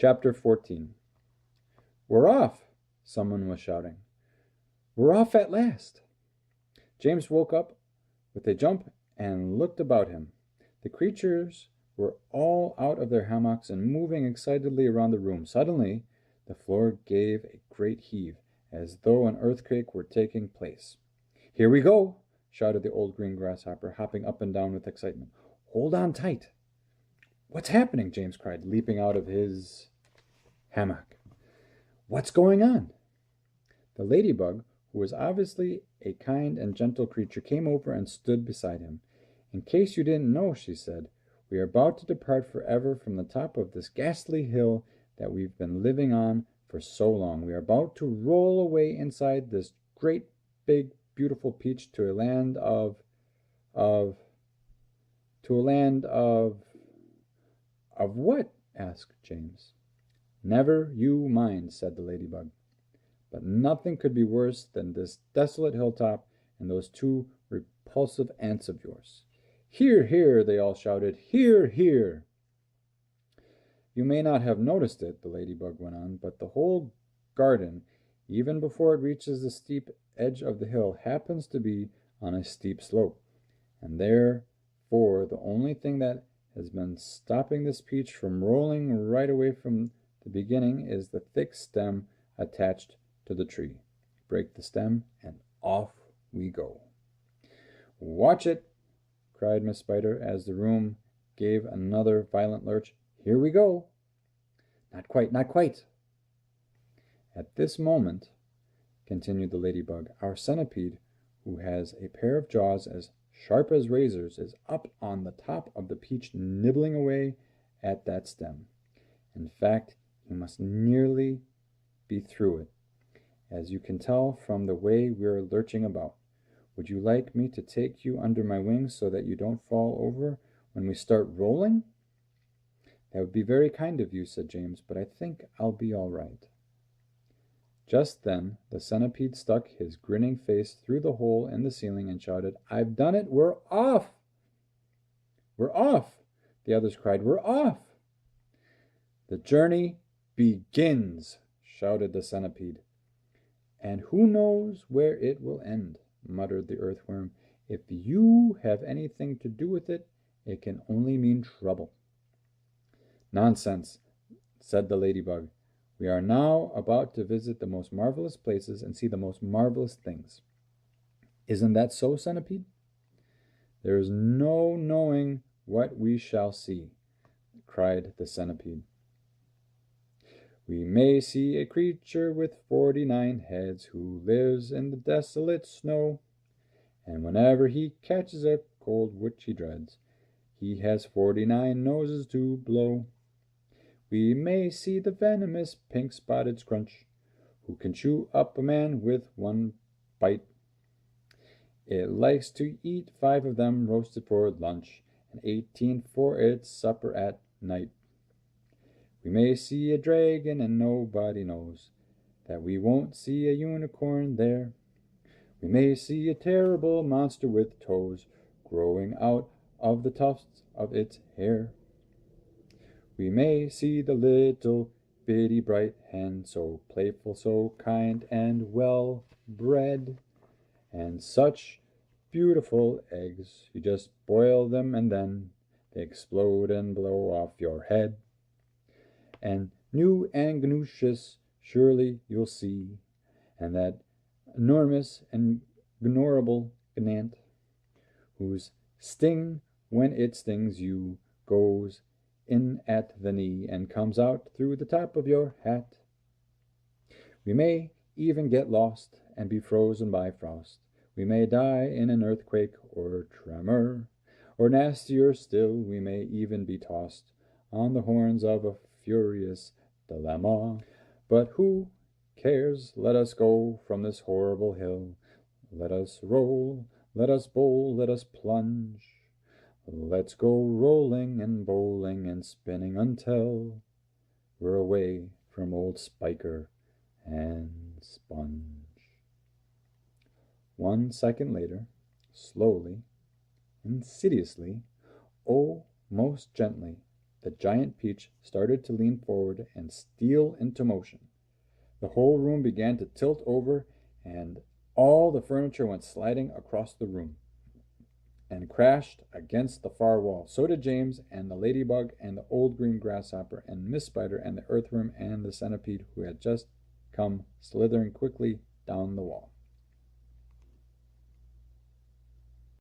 Chapter 14. "We're off!" someone was shouting. "We're off at last!" James woke up with a jump and looked about him. The creatures were all out of their hammocks and moving excitedly around the room. Suddenly, the floor gave a great heave, as though an earthquake were taking place. "Here we go!" shouted the old green grasshopper, hopping up and down with excitement. "Hold on tight!" "What's happening?" James cried, leaping out of his hammock. "What's going on?" The ladybug, who was obviously a kind and gentle creature, came over and stood beside him. "In case you didn't know," she said, "we are about to depart forever from the top of this ghastly hill that we've been living on for so long. We are about to roll away inside this great, big, beautiful peach to a land of what?" asked James. "Never you mind," said the ladybug. "But nothing could be worse than this desolate hilltop and those two repulsive aunts of yours." "Hear, hear!" they all shouted. "Hear, hear!" "You may not have noticed it," the ladybug went on, "but the whole garden, even before it reaches the steep edge of the hill, happens to be on a steep slope. And therefore the only thing that has been stopping this peach from rolling right away from the beginning is the thick stem attached to the tree. Break the stem, and off we go." "Watch it!" cried Miss Spider, as the room gave another violent lurch. "Here we go!" "Not quite, not quite!" "At this moment," continued the ladybug, "our centipede, who has a pair of jaws as sharp as razors, is up on the top of the peach, nibbling away at that stem. In fact, he must nearly be through it, as you can tell from the way we're lurching about. Would you like me to take you under my wings so that you don't fall over when we start rolling?" "That would be very kind of you," said James, "but I think I'll be all right." Just then the centipede stuck his grinning face through the hole in the ceiling and shouted, "I've done it! We're off!" "We're off!" the others cried. "We're off!" "The journey begins!" shouted the centipede. "And who knows where it will end?" muttered the earthworm. "If you have anything to do with it, it can only mean trouble." "Nonsense," said the ladybug. "We are now about to visit the most marvelous places and see the most marvelous things. Isn't that so, centipede?" "There is no knowing what we shall see," cried the centipede. "We may see a creature with 49 heads who lives in the desolate snow, and whenever he catches a cold which he dreads, he has 49 noses to blow. We may see the venomous pink-spotted scrunch, who can chew up a man with one bite. It likes to eat 5 of them roasted for lunch, and 18 for its supper at night. We may see a dragon, and nobody knows that we won't see a unicorn there. We may see a terrible monster with toes growing out of the tufts of its hair. We may see the little bitty bright hen, so playful, so kind, and well-bred, and such beautiful eggs. You just boil them, and then they explode and blow off your head. And new and gnuscious surely you'll see, and that enormous and ignorable gnat, whose sting, when it stings you, goes in at the knee and comes out through the top of your hat. We may even get lost and be frozen by frost. We may die in an earthquake or tremor, or nastier still, we may even be tossed on the horns of a furious dilemma. But who cares? Let us go from this horrible hill. Let us roll, let us bowl, let us plunge. Let's go rolling and bowling and spinning until we're away from old Spiker and Sponge. 1 second later, slowly, insidiously, oh, most gently, the giant peach started to lean forward and steal into motion. The whole room began to tilt over, and all the furniture went sliding across the room and crashed against the far wall. So did James and the ladybug and the old green grasshopper and Miss Spider and the earthworm and the centipede, who had just come slithering quickly down the wall.